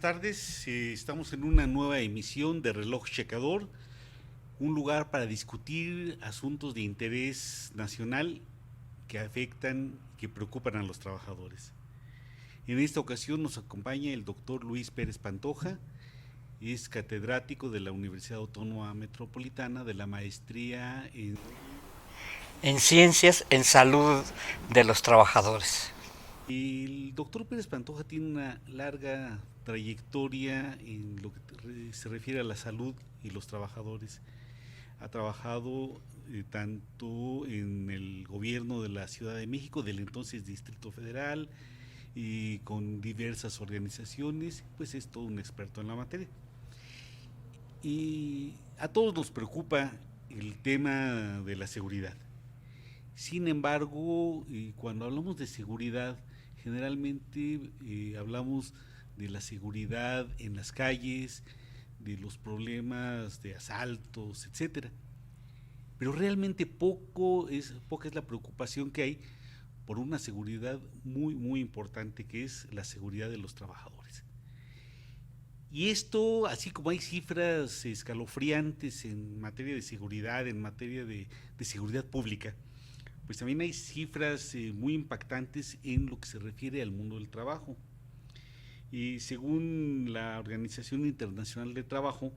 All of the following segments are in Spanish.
tardes. Estamos en una nueva emisión de Reloj Checador, un lugar para discutir asuntos de interés nacional que afectan, que preocupan a los trabajadores. En esta ocasión nos acompaña el doctor Luis Pérez Pantoja, es catedrático de la Universidad Autónoma Metropolitana de la maestría en Ciencias en Salud de los Trabajadores. El doctor Pérez Pantoja tiene una larga trayectoria en lo que se refiere a la salud y los trabajadores. Ha trabajado tanto en el gobierno de la Ciudad de México, del entonces Distrito Federal, y con diversas organizaciones, pues es todo un experto en la materia. Y a todos nos preocupa el tema de la seguridad. Sin embargo, cuando hablamos de seguridad, generalmente hablamos de la seguridad en las calles, de los problemas de asaltos, etcétera. Pero realmente poca es la preocupación que hay por una seguridad muy importante, que es la seguridad de los trabajadores. Y esto, así como hay cifras escalofriantes en materia de seguridad, en materia de seguridad pública, pues también hay cifras muy impactantes en lo que se refiere al mundo del trabajo. Y según la Organización Internacional del Trabajo,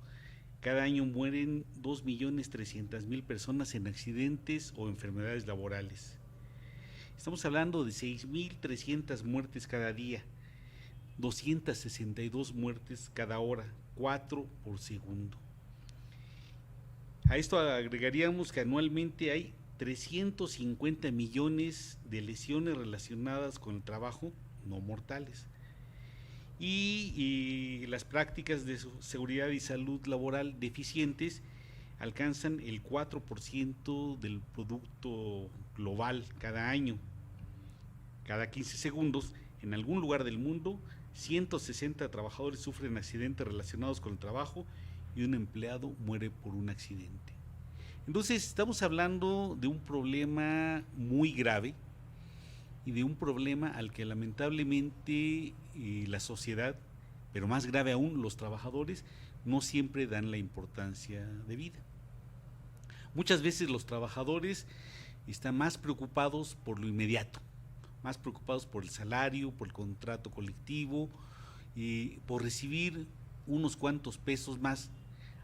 cada año mueren 2.300.000 personas en accidentes o enfermedades laborales. Estamos hablando de 6.300 muertes cada día, 262 muertes cada hora, 4 por segundo. A esto agregaríamos que anualmente hay 350 millones de lesiones relacionadas con el trabajo no mortales. Y las prácticas de seguridad y salud laboral deficientes alcanzan el 4% del producto global cada año. Cada 15 segundos, en algún lugar del mundo, 160 trabajadores sufren accidentes relacionados con el trabajo y un empleado muere por un accidente. Entonces estamos hablando de un problema muy grave y de un problema al que lamentablemente la sociedad, pero más grave aún los trabajadores, no siempre dan la importancia debida. Muchas veces los trabajadores están más preocupados por lo inmediato, más preocupados por el salario, por el contrato colectivo, por recibir unos cuantos pesos más,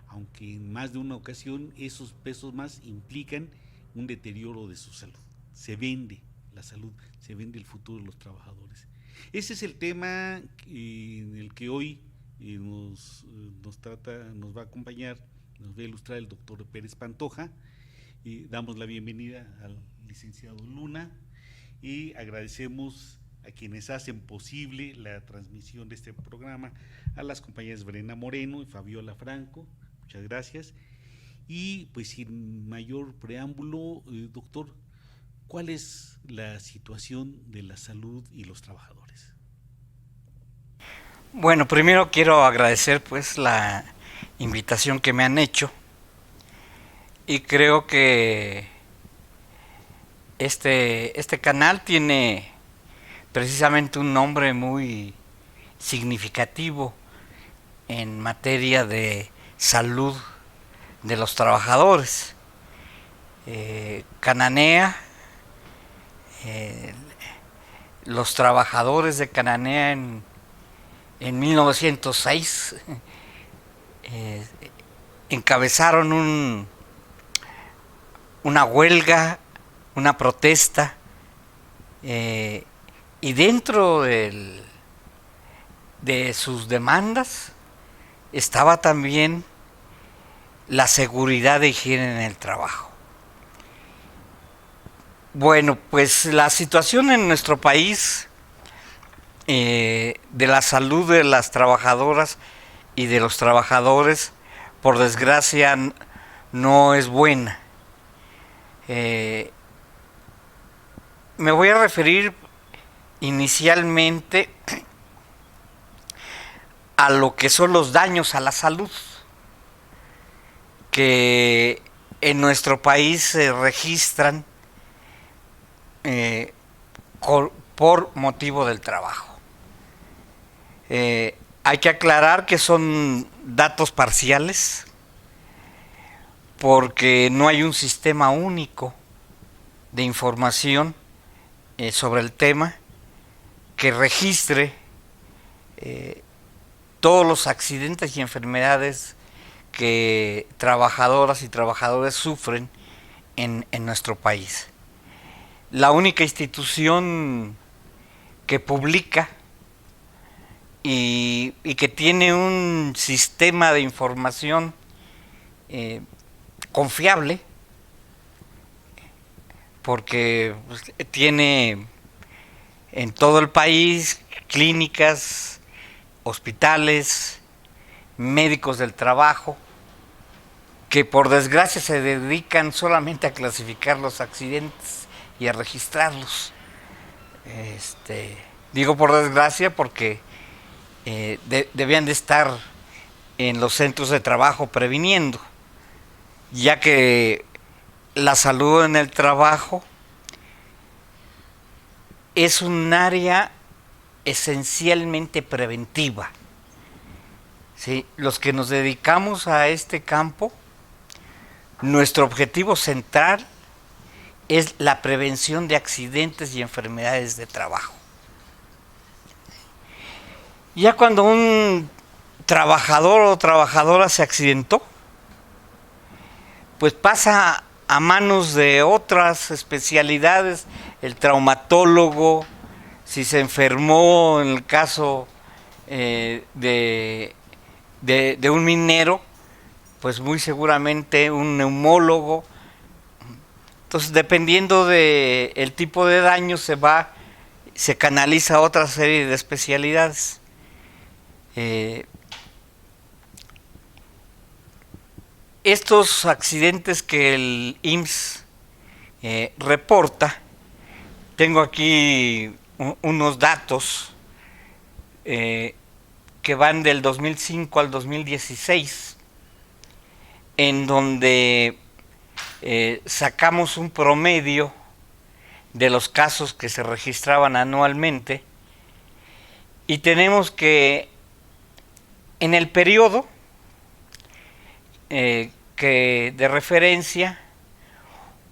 aunque en más de una ocasión esos pesos más implican un deterioro de su salud. Se vende la salud, se vende el futuro de los trabajadores. Ese es el tema en el que hoy nos va a acompañar, nos va a ilustrar el doctor Pérez Pantoja. Damos la bienvenida al licenciado Luna y agradecemos a quienes hacen posible la transmisión de este programa, a las compañeras Brenda Moreno y Fabiola Franco. Muchas gracias. Y pues sin mayor preámbulo, doctor, ¿cuál es la situación de la salud y los trabajadores? Bueno, primero quiero agradecer pues la invitación que me han hecho y creo que este canal tiene precisamente un nombre muy significativo en materia de salud de los trabajadores. Cananea, los trabajadores de Cananea en 1906 encabezaron una huelga, una protesta, y dentro de sus demandas estaba también la seguridad de higiene en el trabajo. Bueno, pues la situación en nuestro país de la salud de las trabajadoras y de los trabajadores, por desgracia, no es buena. Me voy a referir inicialmente a lo que son los daños a la salud que en nuestro país se registran por motivo del trabajo. hay que aclarar que son datos parciales porque no hay un sistema único de información sobre el tema que registre todos los accidentes y enfermedades que trabajadoras y trabajadores sufren en nuestro país. La única institución que publica y que tiene un sistema de información confiable, porque tiene en todo el país clínicas, hospitales, médicos del trabajo, que por desgracia se dedican solamente a clasificar los accidentes y a registrarlos. Digo por desgracia porque debían de estar en los centros de trabajo previniendo, ya que la salud en el trabajo es un área esencialmente preventiva. ¿Sí? Los que nos dedicamos a este campo, nuestro objetivo central es la prevención de accidentes y enfermedades de trabajo. Ya cuando un trabajador o trabajadora se accidentó, pues pasa a manos de otras especialidades, el traumatólogo, si se enfermó en el caso de un minero, pues muy seguramente un neumólogo. Entonces, dependiendo del tipo de daño, se canaliza a otra serie de especialidades. Estos accidentes que el IMSS reporta, tengo aquí unos datos que van del 2005 al 2016, en donde sacamos un promedio de los casos que se registraban anualmente, y tenemos que en el periodo que de referencia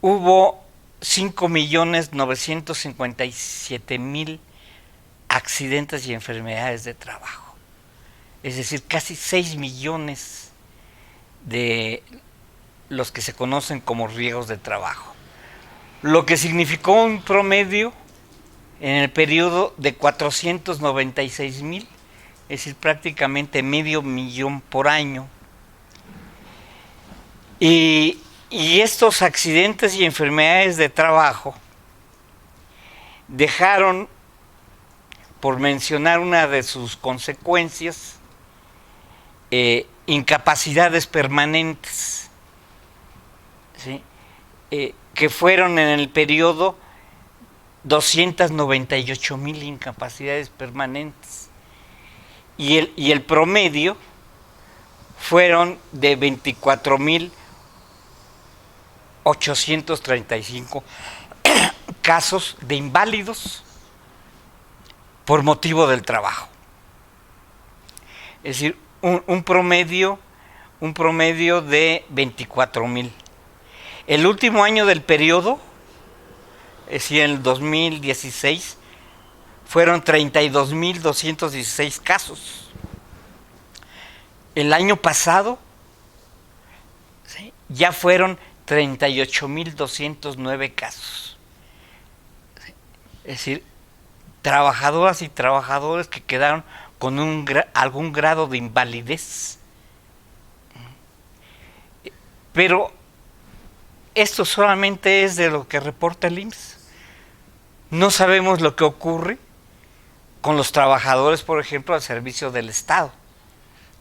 hubo 5.957.000 accidentes y enfermedades de trabajo. Es decir, casi 6 millones de los que se conocen como riesgos de trabajo. Lo que significó un promedio en el periodo de 496.000, es decir, prácticamente 500.000 por año. Y estos accidentes y enfermedades de trabajo dejaron, por mencionar una de sus consecuencias, incapacidades permanentes, ¿sí? Que fueron en el periodo 298.000 incapacidades permanentes, y el promedio fueron de 24.835 casos de inválidos por motivo del trabajo. Es decir, un promedio de 24.000. El último año del periodo, es decir, en el 2016, fueron 32.216 casos. El año pasado, ¿sí?, ya fueron 38.209 casos. Es decir, trabajadoras y trabajadores que quedaron con algún grado de invalidez. Pero esto solamente es de lo que reporta el IMSS. No sabemos lo que ocurre con los trabajadores, por ejemplo, al servicio del Estado,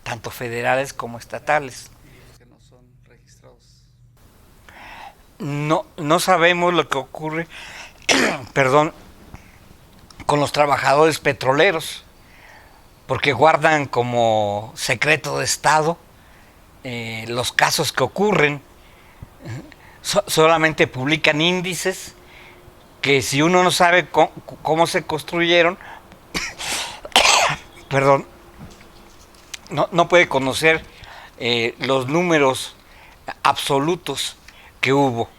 tanto federales como estatales. Que no son registrados. No sabemos lo que ocurre perdón, con los trabajadores petroleros, porque guardan como secreto de Estado los casos que ocurren. Solamente publican índices que, si uno no sabe cómo se construyeron, perdón, no puede conocer los números absolutos que hubo.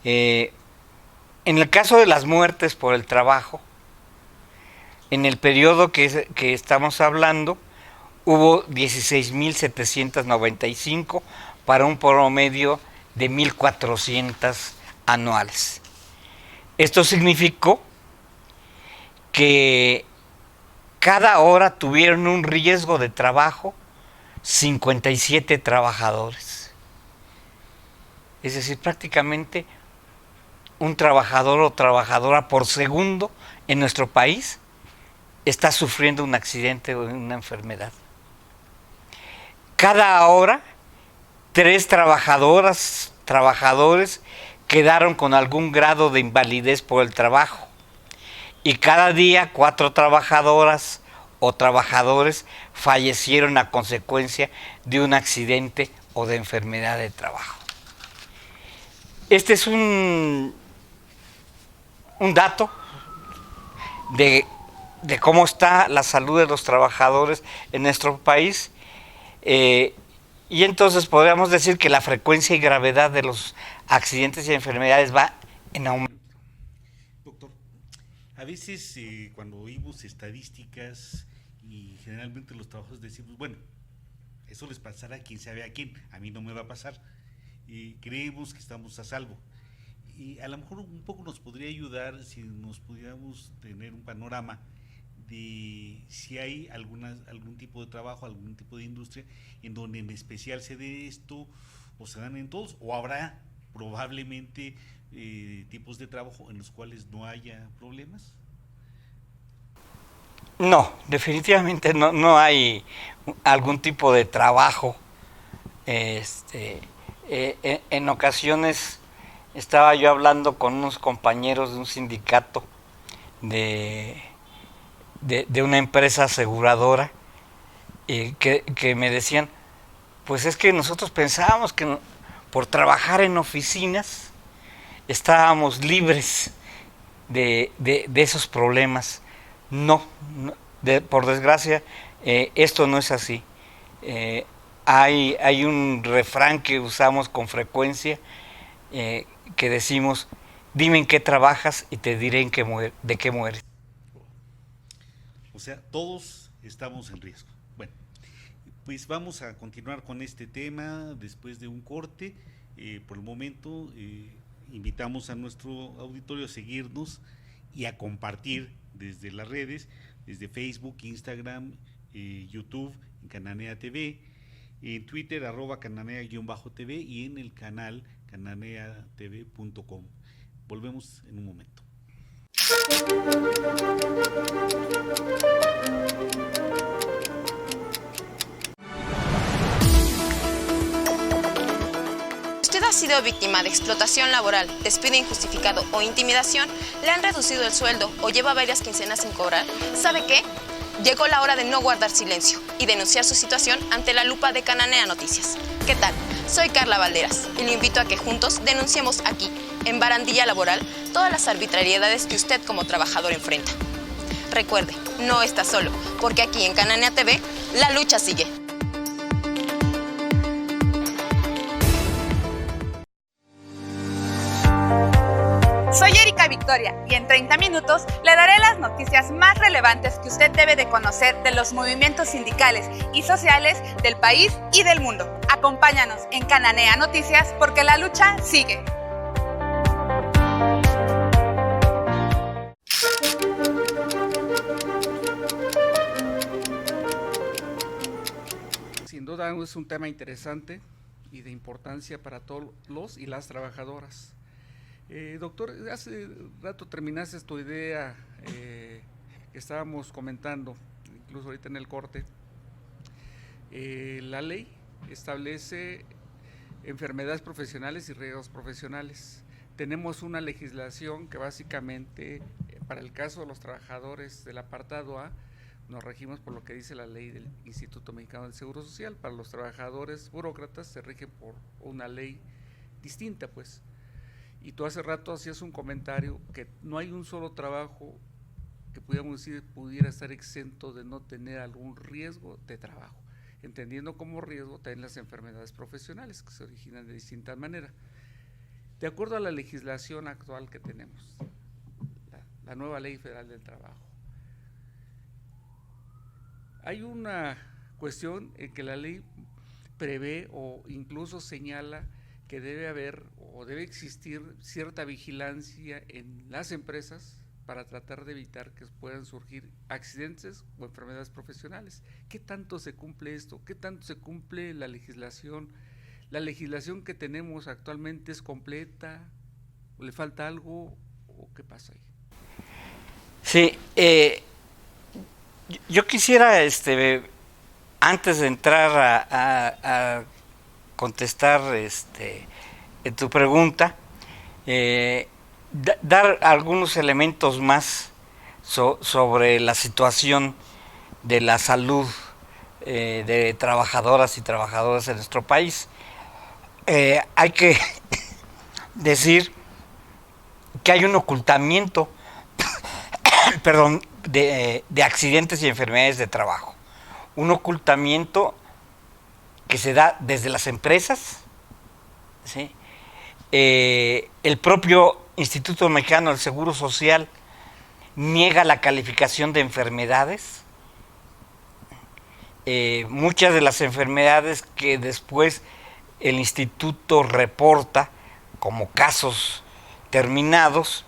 En el caso de las muertes por el trabajo, en el periodo que estamos hablando, hubo 16.795 para un promedio de 1.400 anuales. Esto significó que cada hora tuvieron un riesgo de trabajo 57 trabajadores. Es decir, prácticamente un trabajador o trabajadora por segundo en nuestro país está sufriendo un accidente o una enfermedad. Cada hora, 3 trabajadoras, trabajadores quedaron con algún grado de invalidez por el trabajo. Y cada día 4 trabajadoras o trabajadores fallecieron a consecuencia de un accidente o de enfermedad de trabajo. Este es un dato de cómo está la salud de los trabajadores en nuestro país, y entonces podríamos decir que la frecuencia y gravedad de los accidentes y enfermedades va en aumento. Doctor, a veces cuando oímos estadísticas y generalmente los trabajos decimos, bueno, eso les pasará a quien sabe a quién, a mí no me va a pasar, y creemos que estamos a salvo. Y a lo mejor un poco nos podría ayudar si nos pudiéramos tener un panorama de si hay algún tipo de trabajo, algún tipo de industria en donde en especial se dé esto, o se dan en todos, o habrá probablemente tipos de trabajo en los cuales no haya problemas. No, definitivamente no hay algún tipo de trabajo. En ocasiones estaba yo hablando con unos compañeros de un sindicato de una empresa aseguradora, que me decían, pues es que nosotros pensábamos que por trabajar en oficinas estábamos libres de esos problemas. No, por desgracia, esto no es así. Hay un refrán que usamos con frecuencia, que decimos, dime en qué trabajas y te diré de qué mueres. O sea, todos estamos en riesgo. Bueno, pues vamos a continuar con este tema después de un corte. Por el momento, invitamos a nuestro auditorio a seguirnos y a compartir desde las redes, desde Facebook, Instagram, YouTube, en Cananea TV, en Twitter, @cananea_tv y en el canal cananeatv.com. Volvemos en un momento. ¿Usted ha sido víctima de explotación laboral, despido injustificado o intimidación? ¿Le han reducido el sueldo o lleva varias quincenas sin cobrar? ¿Sabe qué? Llegó la hora de no guardar silencio y denunciar su situación ante la lupa de Cananea Noticias. ¿Qué tal? Soy Carla Valderas y le invito a que juntos denunciemos aquí, en Barandilla Laboral, todas las arbitrariedades que usted como trabajador enfrenta. Recuerde, no está solo, porque aquí en Cananea TV, la lucha sigue. Soy Erika Victoria y en 30 minutos le daré las noticias más relevantes que usted debe de conocer de los movimientos sindicales y sociales del país y del mundo. Acompáñanos en Cananea Noticias porque la lucha sigue. Sin duda es un tema interesante y de importancia para todos los y las trabajadoras. Doctor, hace rato terminaste tu idea que estábamos comentando, incluso ahorita en el corte. La ley establece enfermedades profesionales y riesgos profesionales. Tenemos una legislación que básicamente, para el caso de los trabajadores del apartado A, nos regimos por lo que dice la ley del Instituto Mexicano del Seguro Social. Para los trabajadores burócratas se rigen por una ley distinta, pues. Y tú hace rato hacías un comentario que no hay un solo trabajo que pudiéramos decir pudiera estar exento de no tener algún riesgo de trabajo, entendiendo como riesgo también las enfermedades profesionales que se originan de distintas maneras. De acuerdo a la legislación actual que tenemos, la nueva Ley Federal del Trabajo, hay una cuestión en que la ley prevé o incluso señala que debe haber o debe existir cierta vigilancia en las empresas para tratar de evitar que puedan surgir accidentes o enfermedades profesionales. ¿Qué tanto se cumple esto? ¿Qué tanto se cumple la legislación? ¿La legislación que tenemos actualmente es completa? ¿Le falta algo? ¿O qué pasa ahí? Sí, yo quisiera, antes de entrar a contestar en tu pregunta, dar algunos elementos más sobre la situación de la salud de trabajadoras y trabajadores en nuestro país. Hay que decir que hay un ocultamiento perdón, de accidentes y enfermedades de trabajo. Un ocultamiento que se da desde las empresas, ¿sí? El propio Instituto Mexicano del Seguro Social niega la calificación de enfermedades. Muchas de las enfermedades que después el instituto reporta como casos terminados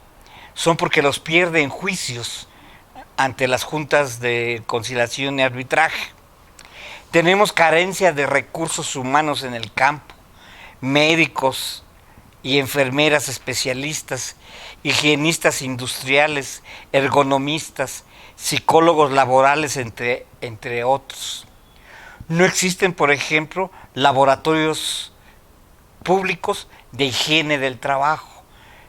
son porque los pierde en juicios ante las juntas de conciliación y arbitraje. Tenemos carencia de recursos humanos en el campo, médicos y enfermeras especialistas, higienistas industriales, ergonomistas, psicólogos laborales, entre otros. No existen, por ejemplo, laboratorios públicos de higiene del trabajo.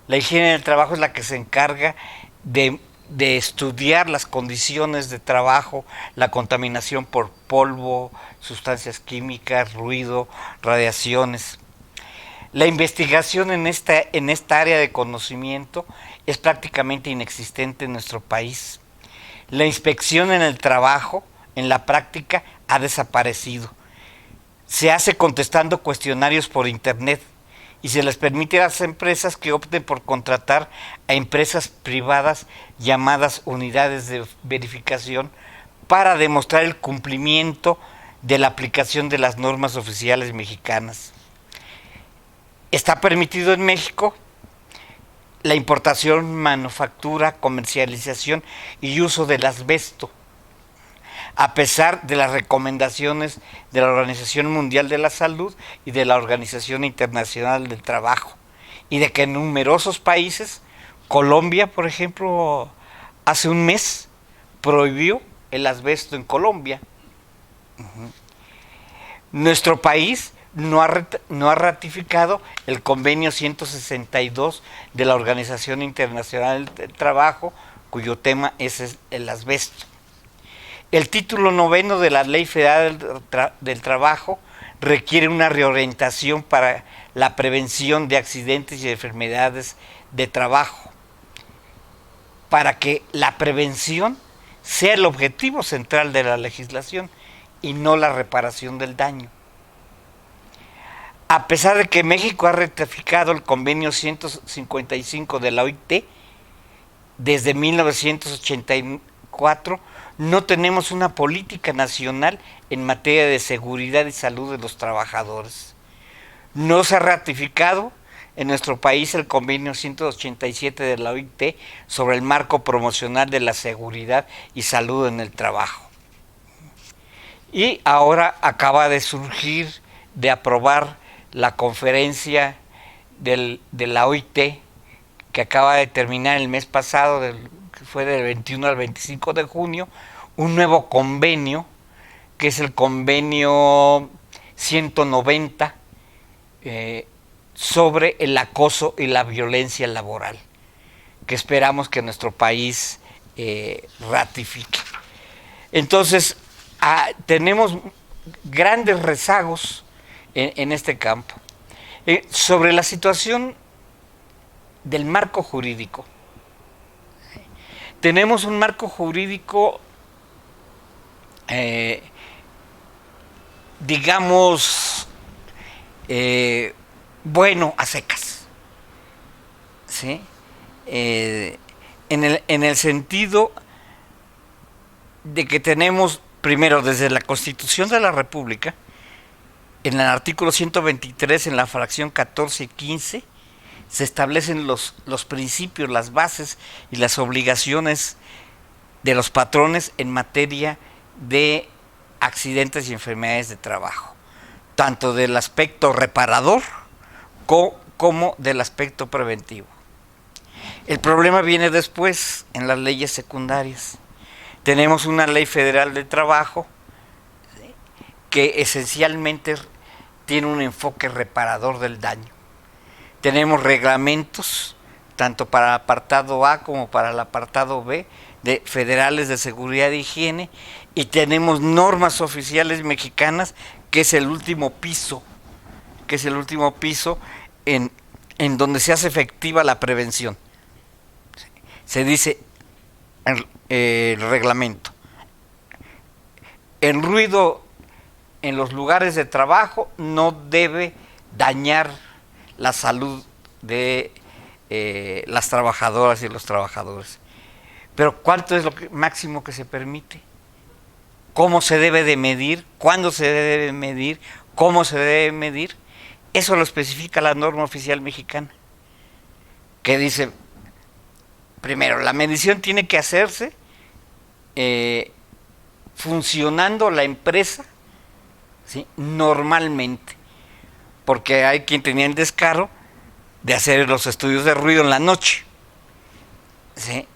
La higiene del trabajo es la que se encarga de estudiar las condiciones de trabajo, la contaminación por polvo, sustancias químicas, ruido, radiaciones. La investigación en esta área de conocimiento es prácticamente inexistente en nuestro país. La inspección en el trabajo, en la práctica, ha desaparecido. Se hace contestando cuestionarios por internet y se les permite a las empresas que opten por contratar a empresas privadas llamadas unidades de verificación para demostrar el cumplimiento de la aplicación de las normas oficiales mexicanas. Está permitido en México la importación, manufactura, comercialización y uso del asbesto, a pesar de las recomendaciones de la Organización Mundial de la Salud y de la Organización Internacional del Trabajo, y de que en numerosos países, Colombia, por ejemplo, hace un mes prohibió el asbesto en Colombia. Nuestro país no ha ratificado el convenio 162 de la Organización Internacional del Trabajo, cuyo tema es el asbesto. El título 9 de la Ley Federal del Trabajo requiere una reorientación para la prevención de accidentes y enfermedades de trabajo, para que la prevención sea el objetivo central de la legislación y no la reparación del daño. A pesar de que México ha ratificado el convenio 155 de la OIT desde 1984, no tenemos una política nacional en materia de seguridad y salud de los trabajadores. No se ha ratificado en nuestro país el convenio 187 de la OIT sobre el marco promocional de la seguridad y salud en el trabajo. Y ahora acaba de surgir, de aprobar la conferencia de la OIT, que acaba de terminar el mes pasado, que fue del 21 al 25 de junio, un nuevo convenio, que es el convenio 190 sobre el acoso y la violencia laboral, que esperamos que nuestro país ratifique. Entonces, tenemos grandes rezagos en este campo. Sobre la situación del marco jurídico, tenemos un marco jurídico, digamos, bueno, a secas, ¿sí? En el sentido de que tenemos, primero, desde la Constitución de la República, en el artículo 123, en la fracción 14 y 15, se establecen los principios, las bases y las obligaciones de los patrones en materia de accidentes y enfermedades de trabajo, tanto del aspecto reparador como del aspecto preventivo. El problema viene después, en las leyes secundarias. Tenemos una ley federal de trabajo que esencialmente tiene un enfoque reparador del daño. Tenemos reglamentos, tanto para el apartado A como para el apartado B, de federales de seguridad e higiene, y tenemos normas oficiales mexicanas, que es el último piso, en donde se hace efectiva la prevención. Se dice el reglamento: el ruido en los lugares de trabajo no debe dañar la salud de las trabajadoras y los trabajadores. Pero ¿cuánto es lo máximo que se permite? ¿Cómo se debe de medir? ¿Cuándo se debe medir? ¿Cómo se debe medir? Eso lo especifica la norma oficial mexicana, que dice, primero, la medición tiene que hacerse funcionando la empresa, ¿sí?, normalmente, porque hay quien tenía el descaro de hacer los estudios de ruido en la noche, ¿sí?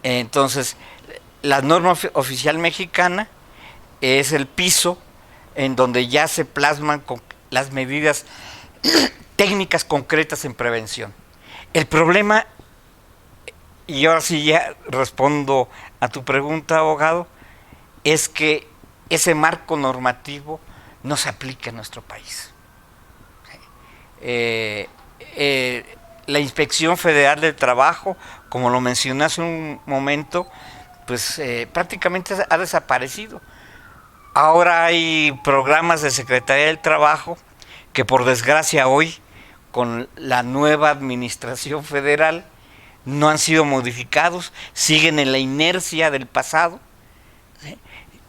Entonces, la norma oficial mexicana es el piso en donde ya se plasman con las medidas técnicas concretas en prevención. El problema, y ahora sí ya respondo a tu pregunta, abogado, es que ese marco normativo no se aplica en nuestro país. La Inspección Federal del Trabajo, como lo mencioné hace un momento, pues prácticamente ha desaparecido. Ahora hay programas de Secretaría del Trabajo que, por desgracia, hoy, con la nueva administración federal, no han sido modificados, siguen en la inercia del pasado, ¿sí?,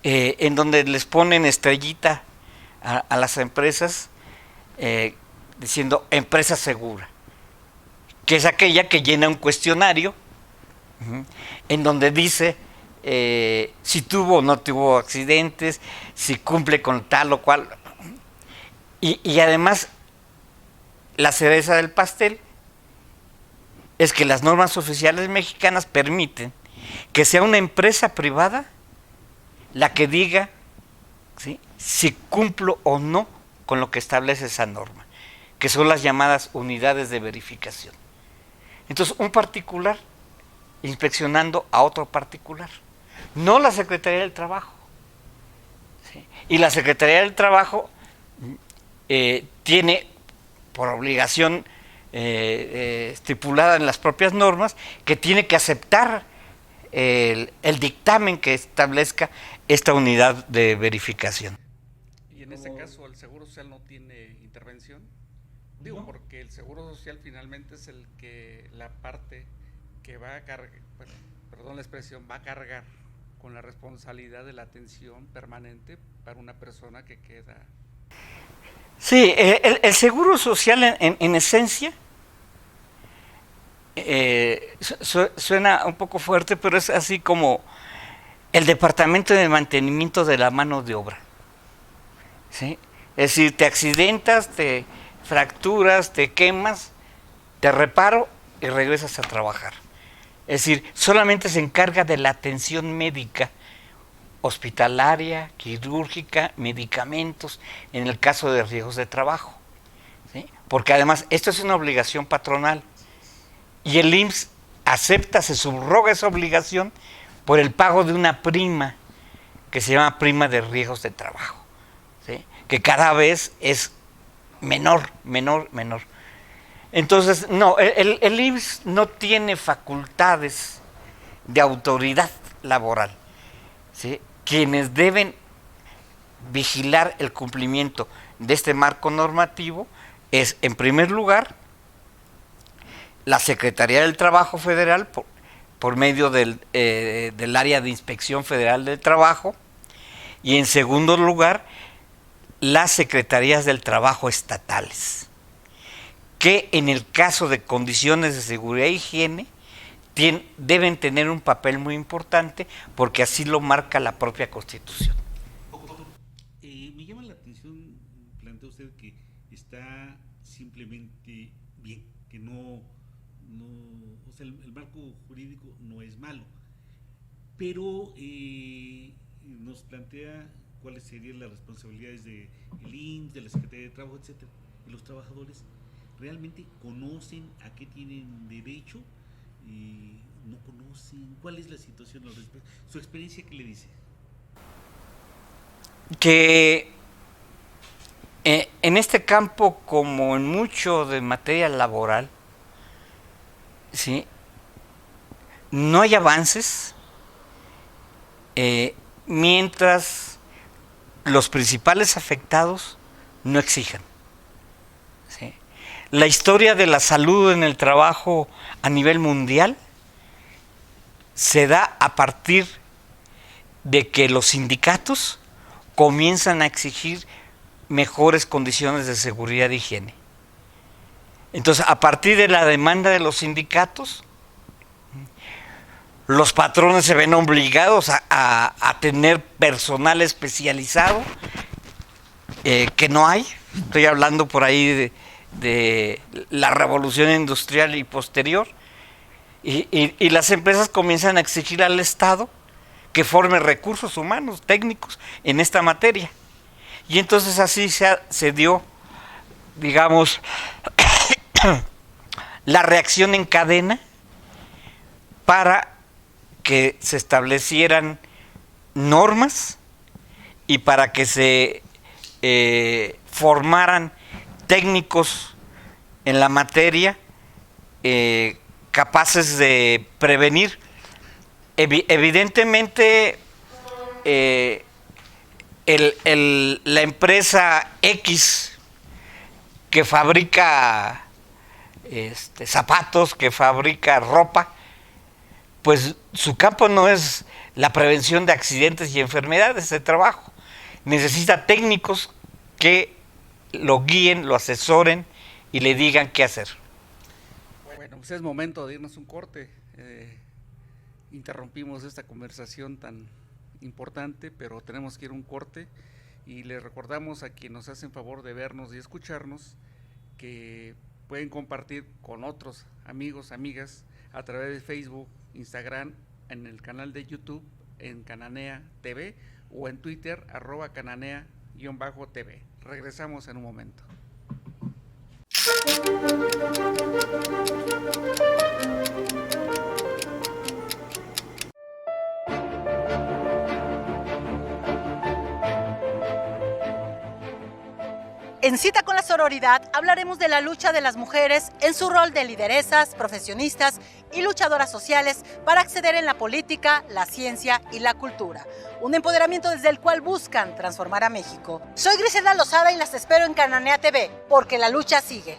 en donde les ponen estrellita a las empresas, diciendo empresa segura, que es aquella que llena un cuestionario en donde dice si tuvo o no tuvo accidentes, si cumple con tal o cual. Y además, la cereza del pastel es que las normas oficiales mexicanas permiten que sea una empresa privada la que diga, ¿sí?, si cumplo o no con lo que establece esa norma, que son las llamadas unidades de verificación. Entonces, un particular inspeccionando a otro particular, no la Secretaría del Trabajo, ¿sí? Y la Secretaría del Trabajo tiene por obligación estipulada en las propias normas que tiene que aceptar el dictamen que establezca esta unidad de verificación. Y en este caso, ¿el Seguro Social no tiene intervención? Digo, no, porque el Seguro Social finalmente es la parte que va a cargar, bueno, perdón la expresión, va a cargar con la responsabilidad de la atención permanente para una persona que queda. Sí, el Seguro Social en esencia suena un poco fuerte, pero es así como el departamento de mantenimiento de la mano de obra, ¿sí? Es decir, te accidentas, te fracturas, te quemas, te reparo y regresas a trabajar. Es decir, solamente se encarga de la atención médica, hospitalaria, quirúrgica, medicamentos, en el caso de riesgos de trabajo, ¿sí? Porque además esto es una obligación patronal y el IMSS acepta, se subroga esa obligación por el pago de una prima que se llama prima de riesgos de trabajo, ¿sí?, que cada vez es menor. Entonces, no, el IMSS no tiene facultades de autoridad laboral, ¿sí?, quienes deben vigilar el cumplimiento de este marco normativo es, en primer lugar, la Secretaría del Trabajo Federal por medio del área de Inspección Federal del Trabajo, y en segundo lugar, las Secretarías del Trabajo estatales, que en el caso de condiciones de seguridad e higiene deben tener un papel muy importante, porque así lo marca la propia Constitución. Me llama la atención, plantea usted que está simplemente bien, que no o sea, el marco jurídico no es malo, pero nos plantea cuáles serían las responsabilidades del IMSS, de la Secretaría de Trabajo, etcétera. Y los trabajadores realmente conocen a qué tienen derecho, no conocen. ¿Cuál es la situación al respecto? ¿Su experiencia qué le dice? Que en este campo, como en mucho de materia laboral, ¿sí?, no hay avances mientras los principales afectados no exijan, ¿sí? La historia de la salud en el trabajo a nivel mundial se da a partir de que los sindicatos comienzan a exigir mejores condiciones de seguridad e higiene. Entonces, a partir de la demanda de los sindicatos, los patrones se ven obligados a tener personal especializado, que no hay. Estoy hablando por ahí de la revolución industrial y posterior, y las empresas comienzan a exigir al Estado que forme recursos humanos, técnicos, en esta materia. Y entonces así se dio, digamos, la reacción en cadena para que se establecieran normas y para que se formaran técnicos en la materia capaces de prevenir. Evidentemente, la empresa X que fabrica zapatos, que fabrica ropa, pues su campo no es la prevención de accidentes y enfermedades de trabajo. Necesita técnicos que lo guíen, lo asesoren y le digan qué hacer. Bueno, pues es momento de irnos un corte. Interrumpimos esta conversación tan importante, pero tenemos que ir a un corte, y les recordamos a quienes nos hacen favor de vernos y escucharnos que pueden compartir con otros amigos, amigas, a través de Facebook, Instagram, en el canal de YouTube, en Cananea TV, o en Twitter, @Cananea_TV. Regresamos en un momento. En Cita con la Sororidad hablaremos de la lucha de las mujeres en su rol de lideresas, profesionistas y luchadoras sociales para acceder en la política, la ciencia y la cultura. Un empoderamiento desde el cual buscan transformar a México. Soy Griselda Lozada y las espero en Cananea TV, porque la lucha sigue.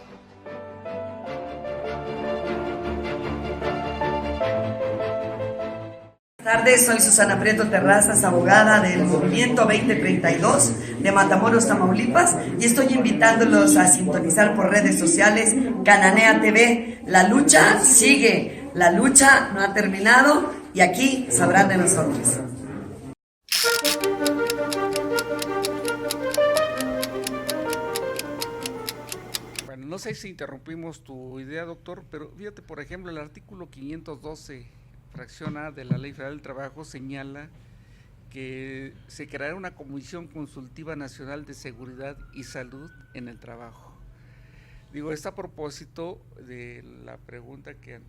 Buenas tardes, soy Susana Prieto Terrazas, abogada del Movimiento 2032 de Matamoros, Tamaulipas, y estoy invitándolos a sintonizar por redes sociales Cananea TV. La lucha sigue, la lucha no ha terminado y aquí sabrán de nosotros. Bueno, no sé si interrumpimos tu idea, doctor, pero fíjate, por ejemplo, el artículo 512, fracción A de la Ley Federal del Trabajo, señala que se creará una Comisión Consultiva Nacional de Seguridad y Salud en el Trabajo. Digo, esto a propósito de la pregunta que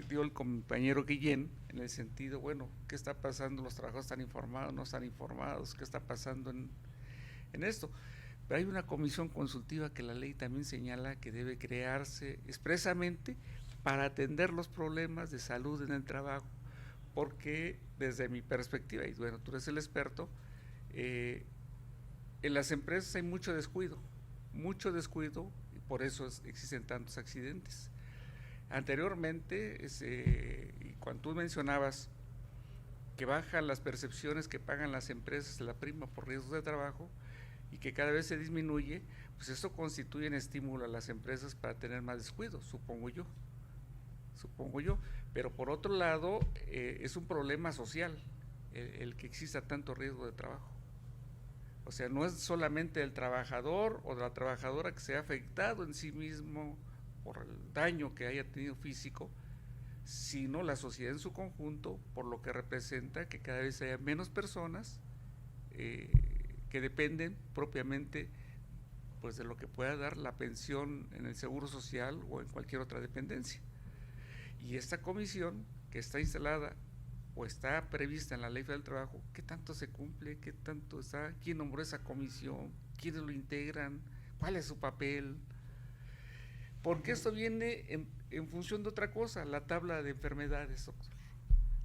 dio el compañero Guillén, en el sentido, bueno, ¿qué está pasando? ¿Los trabajadores están informados, no están informados? ¿Qué está pasando en esto? Pero hay una comisión consultiva que la ley también señala que debe crearse expresamente para atender los problemas de salud en el trabajo, porque desde mi perspectiva, y bueno, tú eres el experto, en las empresas hay mucho descuido, y por eso existen tantos accidentes. Anteriormente, y cuando tú mencionabas que bajan las percepciones que pagan las empresas de la prima por riesgos de trabajo y que cada vez se disminuye, pues esto constituye un estímulo a las empresas para tener más descuido, supongo yo, pero por otro lado es un problema social el que exista tanto riesgo de trabajo. O sea, no es solamente el trabajador o la trabajadora que se ha afectado en sí mismo por el daño que haya tenido físico, sino la sociedad en su conjunto, por lo que representa que cada vez haya menos personas que dependen propiamente pues de lo que pueda dar la pensión en el Seguro Social o en cualquier otra dependencia. Y esta comisión que está instalada o está prevista en la Ley Federal del Trabajo, ¿qué tanto se cumple? ¿Qué tanto está? ¿Quién nombró esa comisión? ¿Quiénes lo integran? ¿Cuál es su papel? Porque esto viene en función de otra cosa, la tabla de enfermedades, doctor.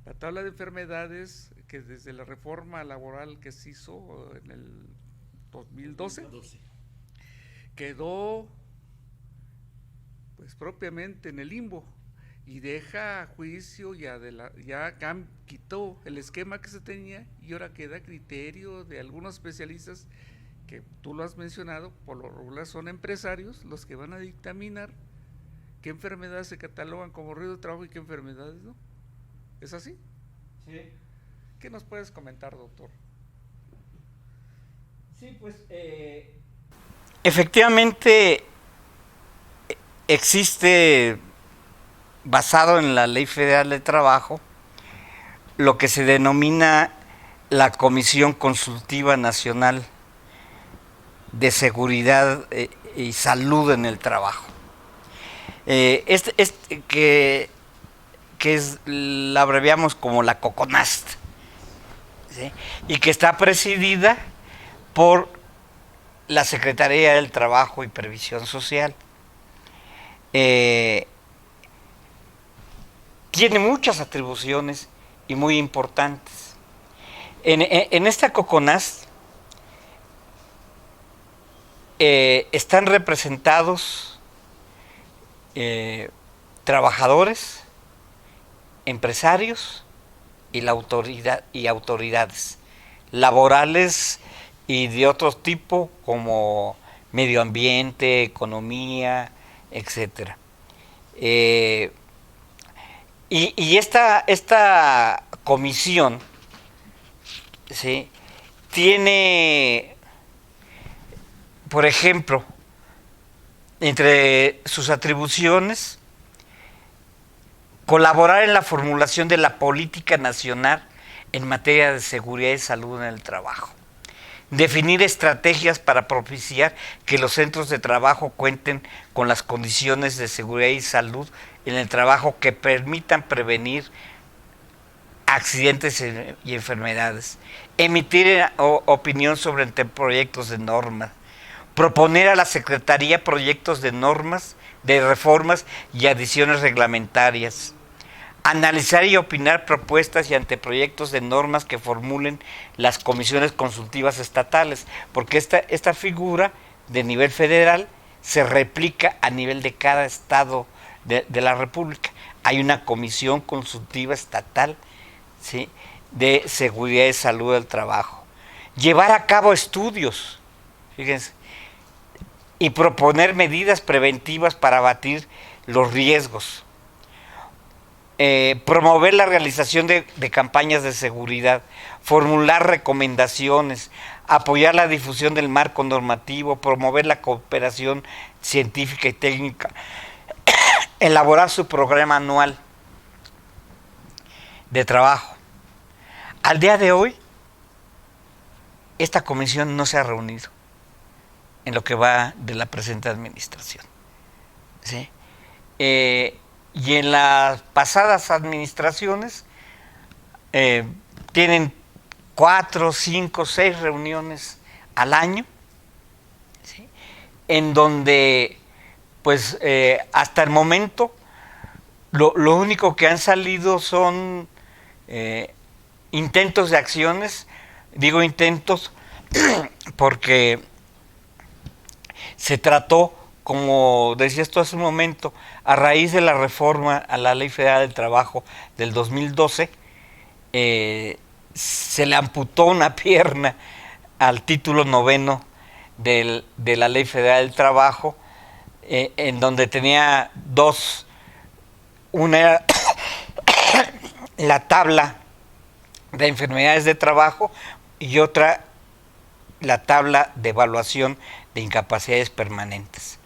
La tabla de enfermedades que desde la reforma laboral que se hizo en el 2012 quedó pues propiamente en el limbo y deja a juicio quitó el esquema que se tenía y ahora queda a criterio de algunos especialistas que tú lo has mencionado, por lo regular son empresarios los que van a dictaminar qué enfermedades se catalogan como riesgo de trabajo y qué enfermedades no. ¿Es así? Sí. ¿Qué nos puedes comentar, doctor? Sí, pues efectivamente existe, basado en la Ley Federal de Trabajo, lo que se denomina la Comisión Consultiva Nacional de Seguridad y Salud en el Trabajo. Que la abreviamos como la COCONAST, ¿sí? Y que está presidida por la Secretaría del Trabajo y Previsión Social. Tiene muchas atribuciones y muy importantes. En esta COCONAST están representados trabajadores, empresarios y la autoridad y autoridades laborales y de otro tipo como medio ambiente, economía, etcétera. Y esta comisión, ¿sí?, tiene, por ejemplo, entre sus atribuciones, colaborar en la formulación de la política nacional en materia de seguridad y salud en el trabajo, definir estrategias para propiciar que los centros de trabajo cuenten con las condiciones de seguridad y salud en el trabajo que permitan prevenir accidentes y enfermedades, emitir opinión sobre anteproyectos de normas, proponer a la Secretaría proyectos de normas, de reformas y adiciones reglamentarias, analizar y opinar propuestas y anteproyectos de normas que formulen las comisiones consultivas estatales, porque esta figura de nivel federal se replica a nivel de cada estado de la República. Hay una comisión consultiva estatal, ¿sí?, de seguridad y salud del trabajo. Llevar a cabo estudios, fíjense, y proponer medidas preventivas para abatir los riesgos. Promover la realización de campañas de seguridad, formular recomendaciones, apoyar la difusión del marco normativo, promover la cooperación científica y técnica, elaborar su programa anual de trabajo. Al día de hoy, esta comisión no se ha reunido en lo que va de la presente administración, ¿sí? Y en las pasadas administraciones tienen 4, 5, 6 reuniones al año, ¿sí?, en donde pues hasta el momento lo único que han salido son intentos de acciones. Digo intentos porque se trató, como decías tú hace un momento, a raíz de la reforma a la Ley Federal del Trabajo del 2012, se le amputó una pierna al título 9 de la Ley Federal del Trabajo, en donde tenía dos. Una era la tabla de enfermedades de trabajo y otra la tabla de evaluación de incapacidades permanentes.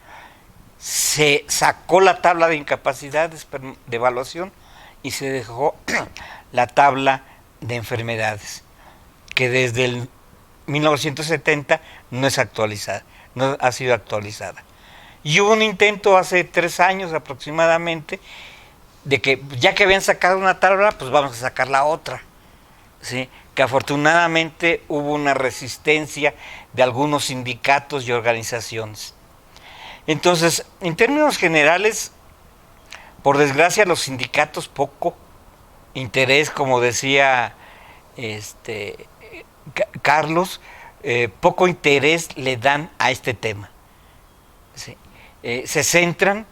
Se sacó la tabla de incapacidades de evaluación y se dejó la tabla de enfermedades, que desde el 1970 no es actualizada, no ha sido actualizada. Y hubo un intento hace 3 años aproximadamente de que ya que habían sacado una tabla, pues vamos a sacar la otra, ¿sí? Que afortunadamente hubo una resistencia de algunos sindicatos y organizaciones. Entonces, en términos generales, por desgracia, los sindicatos poco interés, como decía Carlos, poco interés le dan a este tema. ¿Sí? Se centran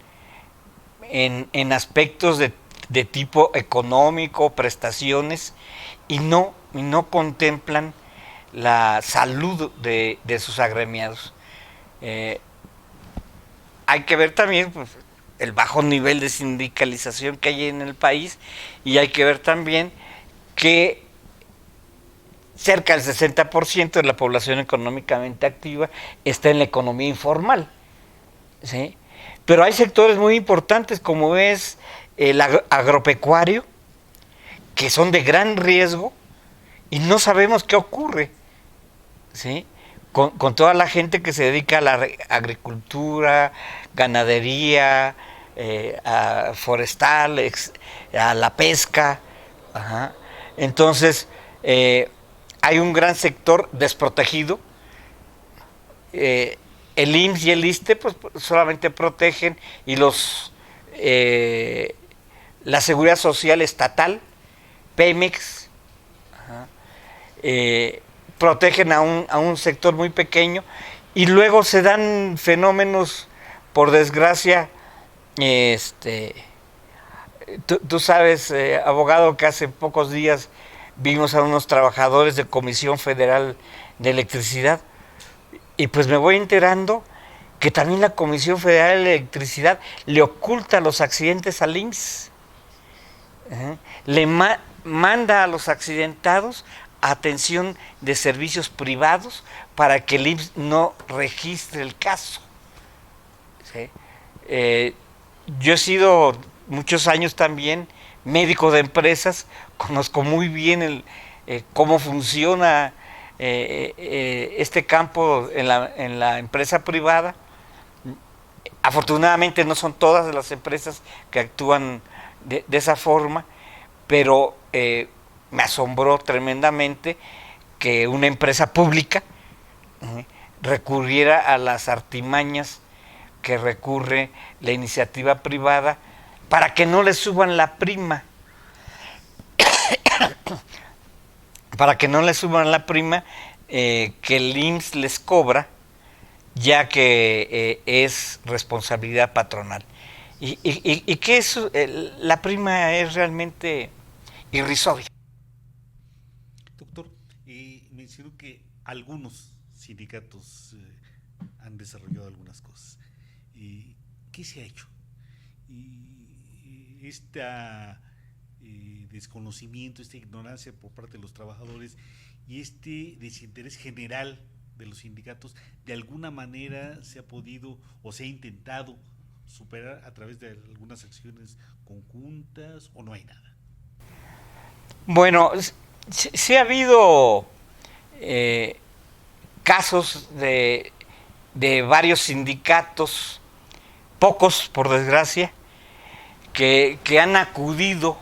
en aspectos de tipo económico, prestaciones, y no contemplan la salud de sus agremiados. Hay que ver también, pues, el bajo nivel de sindicalización que hay en el país, y hay que ver también que cerca del 60% de la población económicamente activa está en la economía informal, ¿sí? Pero hay sectores muy importantes, como es el agropecuario, que son de gran riesgo y no sabemos qué ocurre, ¿sí? Con toda la gente que se dedica a la agricultura, ganadería, a forestal, a la pesca. Ajá. Entonces, hay un gran sector desprotegido. El IMSS y el ISSSTE pues solamente protegen, y la Seguridad Social Estatal, Pemex, protegen a un sector muy pequeño, y luego se dan fenómenos, por desgracia, tú sabes, abogado, que hace pocos días vimos a unos trabajadores de Comisión Federal de Electricidad, y pues me voy enterando que también la Comisión Federal de Electricidad le oculta los accidentes al IMSS. Le manda a los accidentados atención de servicios privados para que el IMSS no registre el caso. ¿Sí? Yo he sido muchos años también médico de empresas, conozco muy bien cómo funciona este campo en la empresa privada. Afortunadamente no son todas las empresas que actúan de esa forma, pero me asombró tremendamente que una empresa pública recurriera a las artimañas que recurre la iniciativa privada para que no le suban la prima. Para que no le suban la prima que el IMSS les cobra, ya que es responsabilidad patronal. Y que la prima es realmente irrisoria. Doctor, mencionó que algunos sindicatos han desarrollado algunas cosas. ¿Qué se ha hecho? Este desconocimiento, esta ignorancia por parte de los trabajadores y este desinterés general de los sindicatos, ¿de alguna manera se ha podido o se ha intentado superar a través de algunas acciones conjuntas, o no hay nada? Bueno, sí ha habido casos de varios sindicatos, pocos por desgracia, que han acudido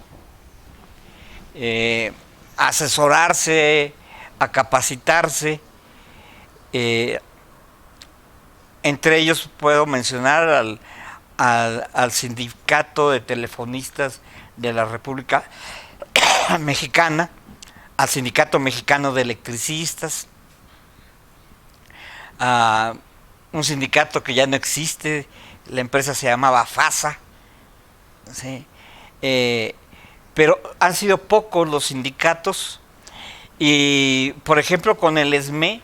a asesorarse, a capacitarse. Entre ellos puedo mencionar al Sindicato de Telefonistas de la República Mexicana, al Sindicato Mexicano de Electricistas, a un sindicato que ya no existe, la empresa se llamaba FASA, ¿sí? Pero han sido pocos los sindicatos y, por ejemplo, con el ESME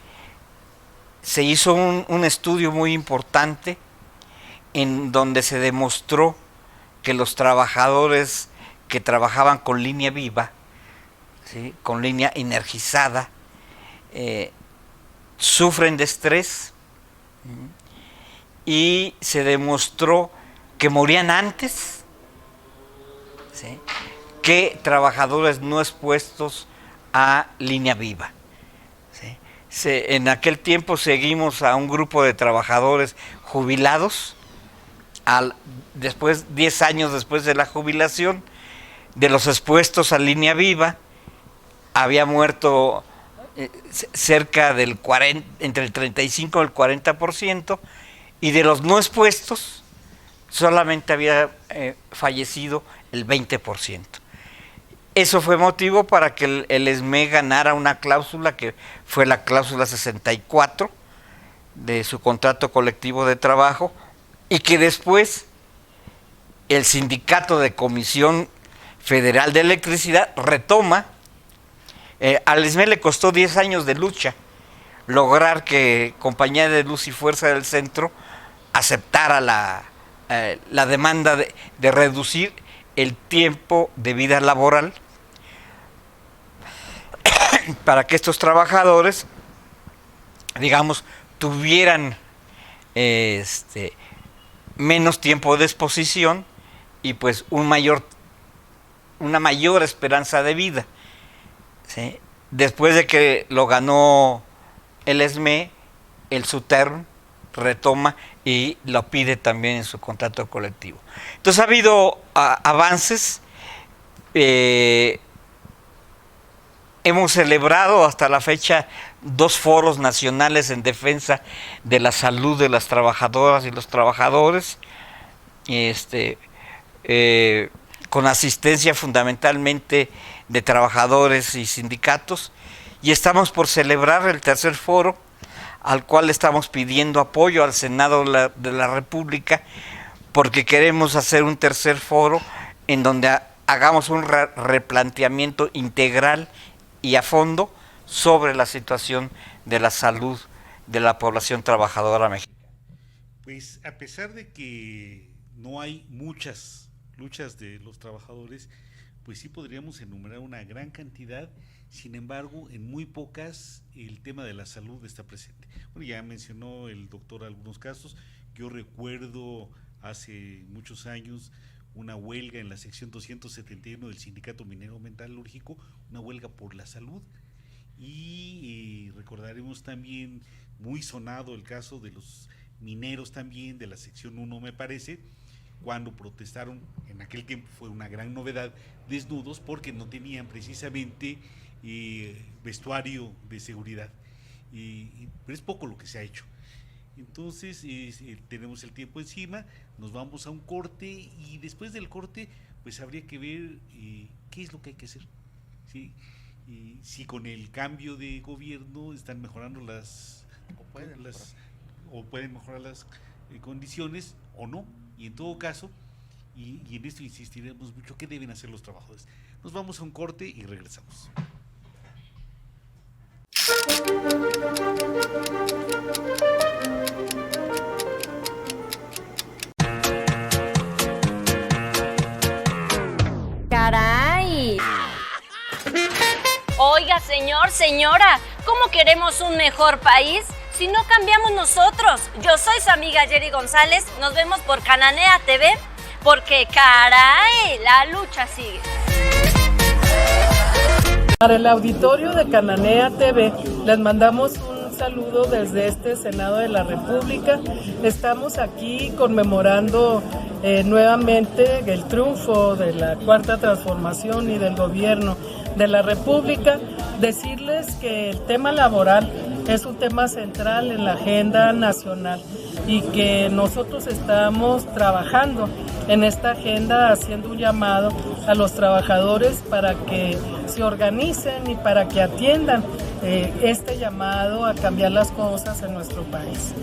se hizo un estudio muy importante en donde se demostró que los trabajadores que trabajaban con línea viva, ¿sí?, con línea energizada, sufren de estrés, y se demostró que morían antes, ¿sí?, que trabajadores no expuestos a línea viva. ¿Sí? En aquel tiempo seguimos a un grupo de trabajadores jubilados, después 10 años después de la jubilación, de los expuestos a línea viva, había muerto cerca del entre el 35 y el 40%, y de los no expuestos solamente había fallecido el 20%. Eso fue motivo para que el ESME ganara una cláusula que fue la cláusula 64 de su contrato colectivo de trabajo, y que después el Sindicato de Comisión Federal de Electricidad retoma. Al ESME le costó 10 años de lucha lograr que Compañía de Luz y Fuerza del Centro aceptara la demanda de reducir el tiempo de vida laboral para que estos trabajadores, digamos, tuvieran menos tiempo de exposición y pues una mayor esperanza de vida. ¿Sí? Después de que lo ganó el ESME, el SUTERN retoma y lo pide también en su contrato colectivo. Entonces ha habido avances. Hemos celebrado hasta la fecha 2 foros nacionales en defensa de la salud de las trabajadoras y los trabajadores, con asistencia fundamentalmente de trabajadores y sindicatos, y estamos por celebrar el 3er foro, al cual estamos pidiendo apoyo al Senado de la República, porque queremos hacer un 3er foro en donde hagamos un replanteamiento integral y a fondo sobre la situación de la salud de la población trabajadora mexicana. Pues a pesar de que no hay muchas luchas de los trabajadores, pues sí podríamos enumerar una gran cantidad. Sin embargo, en muy pocas el tema de la salud está presente. Bueno, ya mencionó el doctor algunos casos. Yo recuerdo hace muchos años una huelga en la sección 271 del Sindicato Minero Metalúrgico, una huelga por la salud, y recordaremos también muy sonado el caso de los mineros también de la sección 1, me parece, cuando protestaron, en aquel tiempo fue una gran novedad, desnudos porque no tenían precisamente vestuario de seguridad, pero es poco lo que se ha hecho. Entonces tenemos el tiempo encima, nos vamos a un corte, y después del corte pues habría que ver qué es lo que hay que hacer, ¿sí? Y si con el cambio de gobierno están mejorando pueden mejorar las condiciones o no, y en todo caso, y en esto insistiremos mucho, ¿qué deben hacer los trabajadores? Nos vamos a un corte y regresamos. ¡Caray! Oiga, señor, señora, ¿cómo queremos un mejor país si no cambiamos nosotros? Yo soy su amiga Yeri González, nos vemos por Cananea TV, porque caray, la lucha sigue. Para el auditorio de Cananea TV, les mandamos un saludo desde este Senado de la República. Estamos aquí conmemorando nuevamente el triunfo de la Cuarta Transformación y del gobierno de la República. Decirles que el tema laboral es un tema central en la agenda nacional y que nosotros estamos trabajando en esta agenda, haciendo un llamado a los trabajadores para que se organicen y para que atiendan este llamado a cambiar las cosas en nuestro país.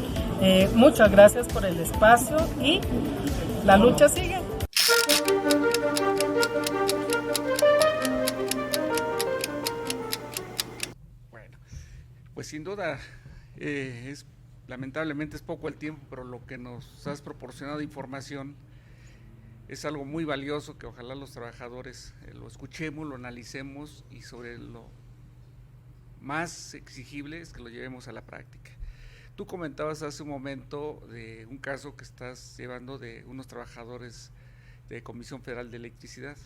Muchas gracias por el espacio y la lucha sigue. Bueno, pues sin duda, lamentablemente es poco el tiempo, pero lo que nos has proporcionado de información es algo muy valioso que ojalá los trabajadores lo escuchemos, lo analicemos y sobre lo más exigible es que lo llevemos a la práctica. Tú comentabas hace un momento de un caso que estás llevando de unos trabajadores de Comisión Federal de Electricidad.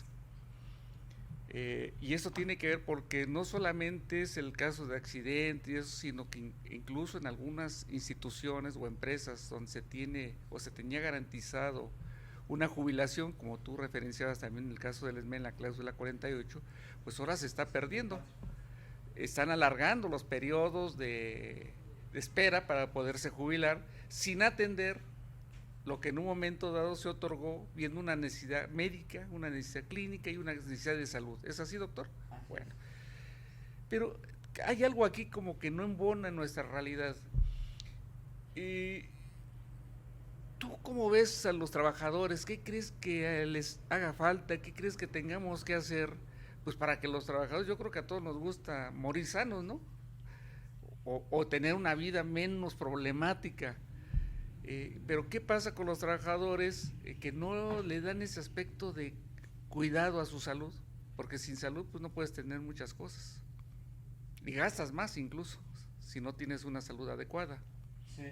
Y esto tiene que ver porque no solamente es el caso de accidente y eso, sino que incluso en algunas instituciones o empresas donde se tiene o se tenía garantizado una jubilación, como tú referenciabas también en el caso del ESME en la cláusula 48, pues ahora se está perdiendo. Están alargando los periodos de espera para poderse jubilar sin atender lo que en un momento dado se otorgó viendo una necesidad médica, una necesidad clínica y una necesidad de salud. ¿Es así, doctor? Bueno, pero hay algo aquí como que no embona en nuestra realidad. ¿Y tú cómo ves a los trabajadores? ¿Qué crees que les haga falta? ¿Qué crees que tengamos que hacer? Pues para que los trabajadores, yo creo que a todos nos gusta morir sanos, ¿no? O tener una vida menos problemática. Pero ¿qué pasa con los trabajadores que no le dan ese aspecto de cuidado a su salud? Porque sin salud pues no puedes tener muchas cosas. Y gastas más incluso, si no tienes una salud adecuada. Sí.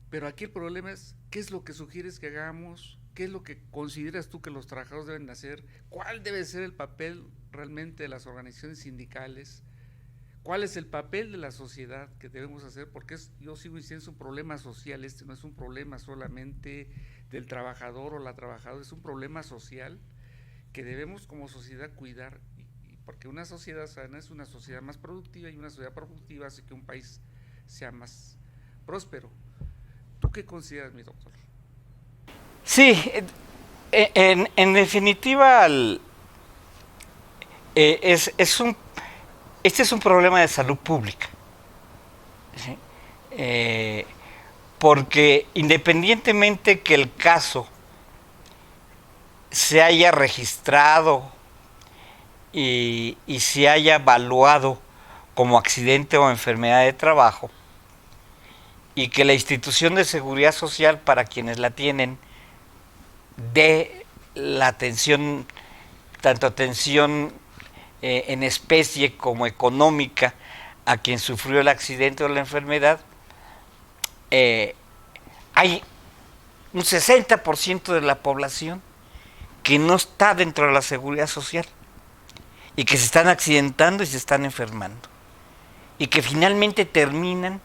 Pero aquí el problema es, ¿qué es lo que sugieres que hagamos? ¿Qué es lo que consideras tú que los trabajadores deben hacer? ¿Cuál debe ser el papel realmente de las organizaciones sindicales? ¿Cuál es el papel de la sociedad que debemos hacer? Porque yo sigo diciendo, es un problema social, no es un problema solamente del trabajador o la trabajadora, es un problema social que debemos como sociedad cuidar, porque una sociedad sana es una sociedad más productiva y una sociedad productiva hace que un país sea más próspero. ¿Tú qué consideras, mi doctor? Sí, en definitiva, este es un problema de salud pública, ¿sí? Porque independientemente que el caso se haya registrado y se haya evaluado como accidente o enfermedad de trabajo, y que la institución de seguridad social para quienes la tienen dé la atención, tanto atención en especie como económica a quien sufrió el accidente o la enfermedad, hay un 60% de la población que no está dentro de la seguridad social y que se están accidentando y se están enfermando y que finalmente terminan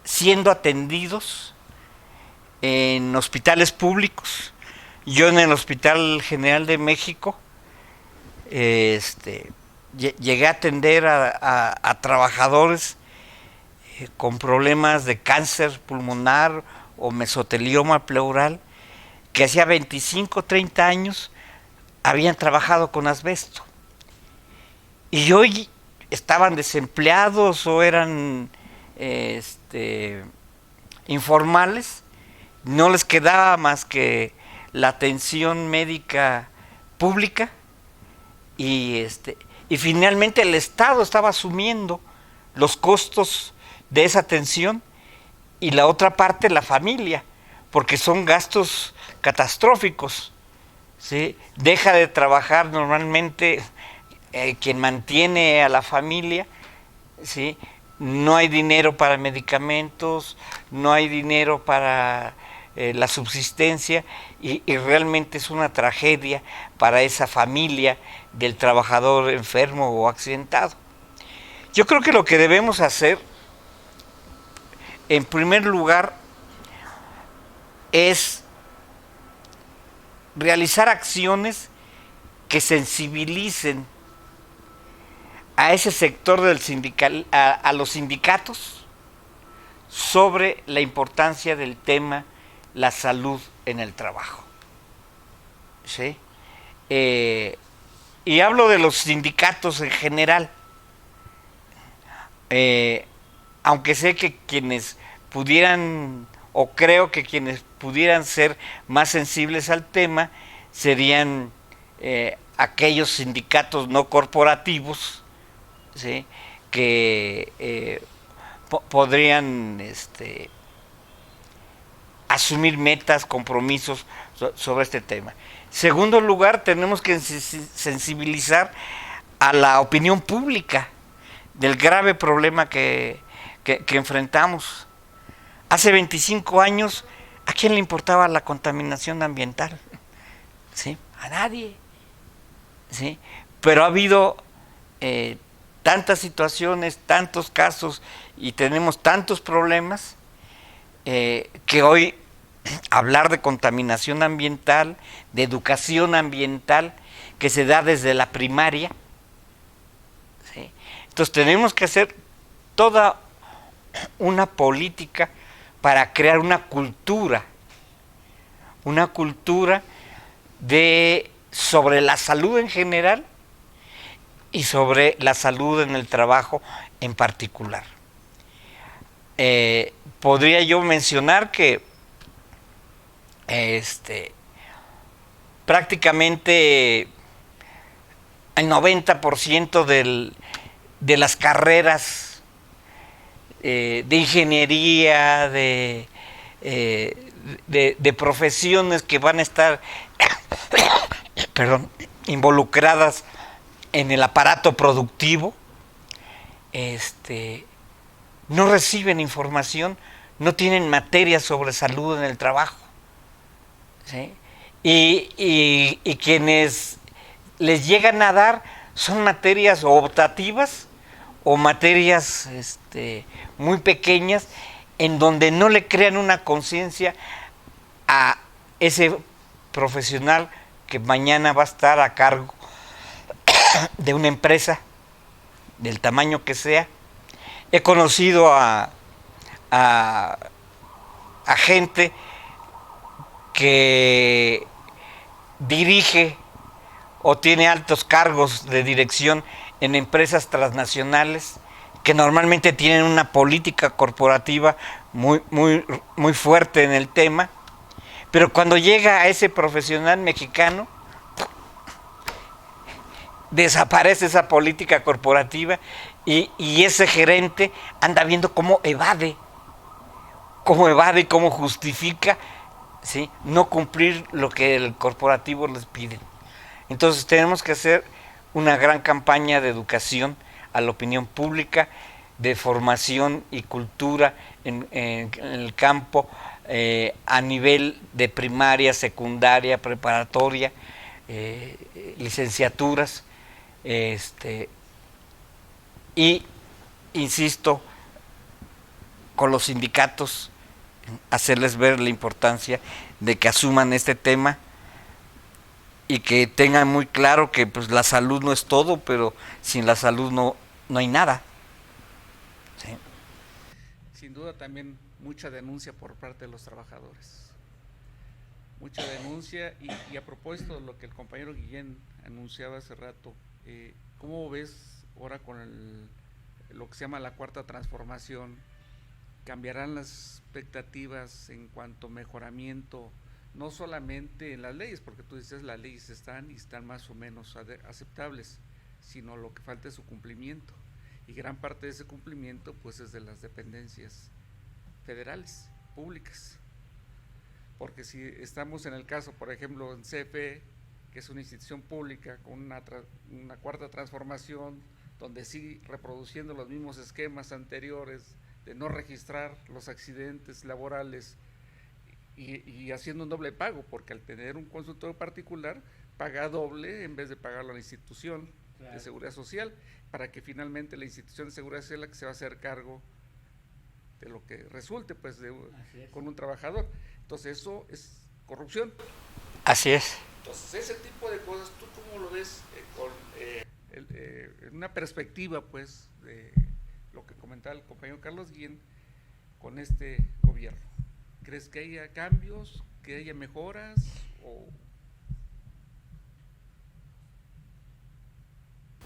siendo atendidos en hospitales públicos. Yo en el Hospital General de México llegué a atender a trabajadores con problemas de cáncer pulmonar o mesotelioma pleural que hacía 25, 30 años habían trabajado con asbesto y hoy estaban desempleados o eran informales, no les quedaba más que la atención médica pública y finalmente el Estado estaba asumiendo los costos de esa atención y la otra parte la familia, porque son gastos catastróficos, ¿sí? Deja de trabajar normalmente quien mantiene a la familia, ¿sí? No hay dinero para medicamentos, no hay dinero para la subsistencia y realmente es una tragedia para esa familia del trabajador enfermo o accidentado. Yo creo que lo que debemos hacer, en primer lugar, es realizar acciones que sensibilicen a ese sector del sindical, a los sindicatos, sobre la importancia del tema la salud en el trabajo. ¿Sí? Y hablo de los sindicatos en general, aunque sé que quienes pudieran, o creo que quienes pudieran ser más sensibles al tema, serían aquellos sindicatos no corporativos, ¿sí? Que podrían asumir metas, compromisos sobre este tema. Segundo lugar, tenemos que sensibilizar a la opinión pública del grave problema que enfrentamos. Hace 25 años, ¿a quién le importaba la contaminación ambiental? ¿Sí? A nadie. ¿Sí? Pero ha habido tantas situaciones, tantos casos y tenemos tantos problemas que hoy hablar de contaminación ambiental, de educación ambiental, que se da desde la primaria, ¿sí? Entonces tenemos que hacer toda una política para crear una cultura sobre la salud en general y sobre la salud en el trabajo en particular. Podría yo mencionar que prácticamente el 90% de las carreras de ingeniería, de profesiones que van a estar involucradas en el aparato productivo, no reciben información, no tienen materias sobre salud en el trabajo, ¿sí? Y quienes les llegan a dar son materias optativas o materias muy pequeñas, en donde no le crean una conciencia a ese profesional que mañana va a estar a cargo de una empresa del tamaño que sea. He conocido a gente que dirige o tiene altos cargos de dirección en empresas transnacionales que normalmente tienen una política corporativa muy fuerte en el tema, pero cuando llega a ese profesional mexicano, desaparece esa política corporativa y ese gerente anda viendo cómo evade y cómo justifica, ¿sí?, no cumplir lo que el corporativo les pide. Entonces tenemos que hacer una gran campaña de educación a la opinión pública, de formación y cultura en el campo, a nivel de primaria, secundaria, preparatoria, licenciaturas, y insisto, con los sindicatos, hacerles ver la importancia de que asuman este tema y que tengan muy claro que pues la salud no es todo, pero sin la salud no hay nada. ¿Sí? Sin duda también mucha denuncia por parte de los trabajadores. Mucha denuncia y a propósito de lo que el compañero Guillén anunciaba hace rato, ¿cómo ves ahora con lo que se llama la cuarta transformación? ¿Cambiarán las expectativas en cuanto a mejoramiento, no solamente en las leyes, porque tú dices las leyes están más o menos aceptables, sino lo que falta es su cumplimiento? Y gran parte de ese cumplimiento pues es de las dependencias federales, públicas. Porque si estamos en el caso, por ejemplo, en CFE, que es una institución pública con una cuarta transformación, donde sigue reproduciendo los mismos esquemas anteriores de no registrar los accidentes laborales y haciendo un doble pago, porque al tener un consultor particular paga doble en vez de pagarlo a la institución de seguridad social, para que finalmente la institución de seguridad social es la que se va a hacer cargo de lo que resulte pues con un trabajador. Entonces eso es corrupción. Así es. Entonces ese tipo de cosas, ¿tú cómo lo ves una perspectiva, pues, de lo que comentaba el compañero Carlos Guillén con este gobierno. ¿Crees que haya cambios, que haya mejoras o...?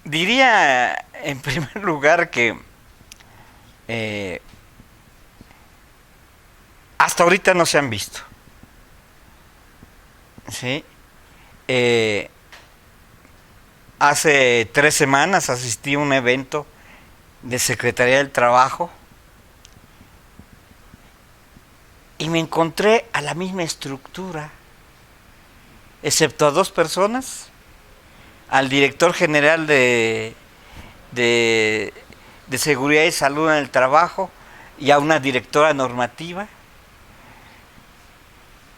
Diría en primer lugar que hasta ahorita no se han visto. ¿Sí? Hace 3 semanas asistí a un evento de Secretaría del Trabajo y me encontré a la misma estructura, excepto a 2 personas, al director general de Seguridad y Salud en el Trabajo y a una directora normativa,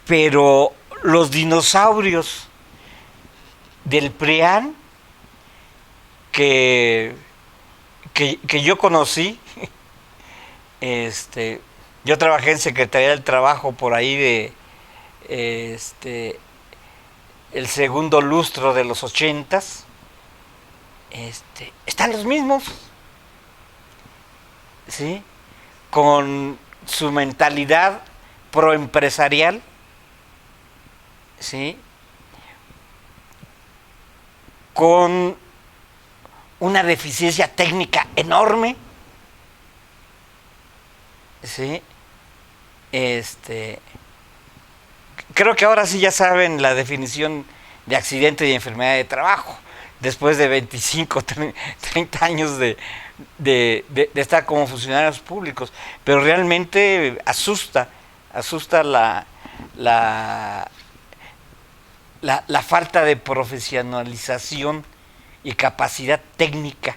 pero los dinosaurios del PRIAN que yo conocí, yo trabajé en Secretaría del Trabajo por ahí de el segundo lustro de los 80s, están los mismos, ¿sí? Con su mentalidad proempresarial, ¿sí? Con una deficiencia técnica enorme, ¿sí? Creo que ahora sí ya saben la definición de accidente y enfermedad de trabajo, después de 25, 30 años de estar como funcionarios públicos, pero realmente asusta la falta de profesionalización y capacidad técnica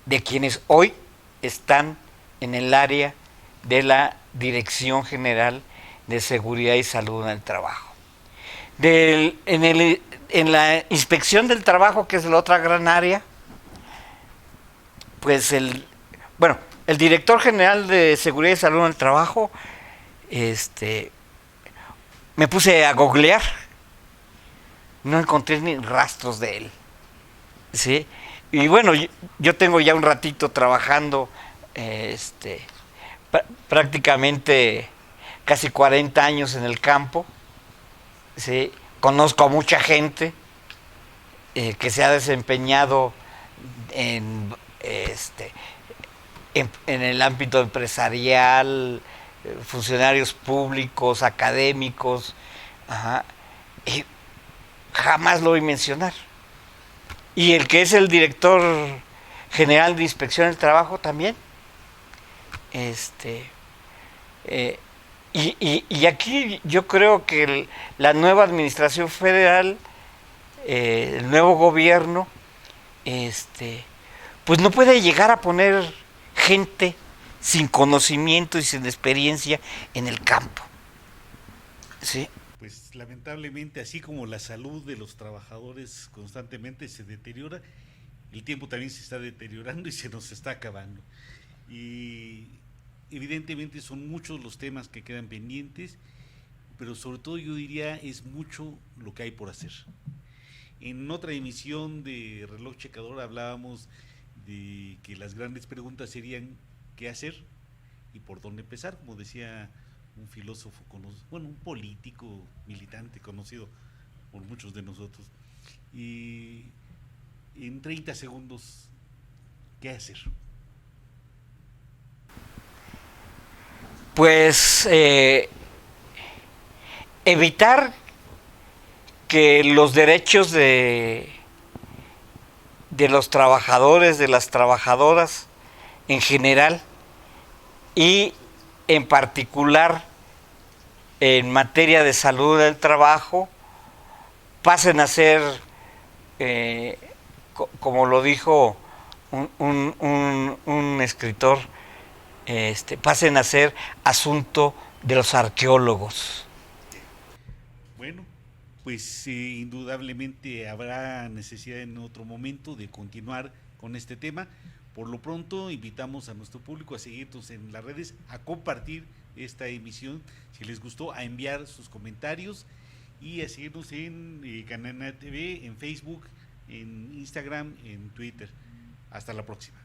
de quienes hoy están en el área de la Dirección General de Seguridad y Salud en el Trabajo. En la Inspección del Trabajo, que es la otra gran área, pues el director general de Seguridad y Salud en el Trabajo, me puse a googlear, no encontré ni rastros de él, ¿sí? Y bueno, yo tengo ya un ratito trabajando, prácticamente casi 40 años en el campo, ¿sí? Conozco a mucha gente que se ha desempeñado en el ámbito empresarial, funcionarios públicos, académicos, y jamás lo oí mencionar. Y el que es el director general de Inspección del Trabajo también. Y aquí yo creo que la nueva administración federal, el nuevo gobierno, pues no puede llegar a poner gente sin conocimiento y sin experiencia en el campo, ¿sí? Pues lamentablemente, así como la salud de los trabajadores constantemente se deteriora, el tiempo también se está deteriorando y se nos está acabando. Y evidentemente son muchos los temas que quedan pendientes, pero sobre todo yo diría es mucho lo que hay por hacer. En otra emisión de Reloj Checador hablábamos de que las grandes preguntas serían qué hacer y por dónde empezar, como decía un filósofo, un político militante conocido por muchos de nosotros. Y en 30 segundos, ¿qué hacer? Pues evitar que los derechos de los trabajadores, de las trabajadoras en general y en particular en materia de salud del trabajo pasen a ser, como lo dijo un escritor, pasen a ser asunto de los arqueólogos. Bueno, pues indudablemente habrá necesidad en otro momento de continuar con este tema. Por lo pronto invitamos a nuestro público a seguirnos en las redes, a compartir esta emisión, si les gustó, a enviar sus comentarios y a seguirnos en Cananea TV, en Facebook, en Instagram, en Twitter. Hasta la próxima.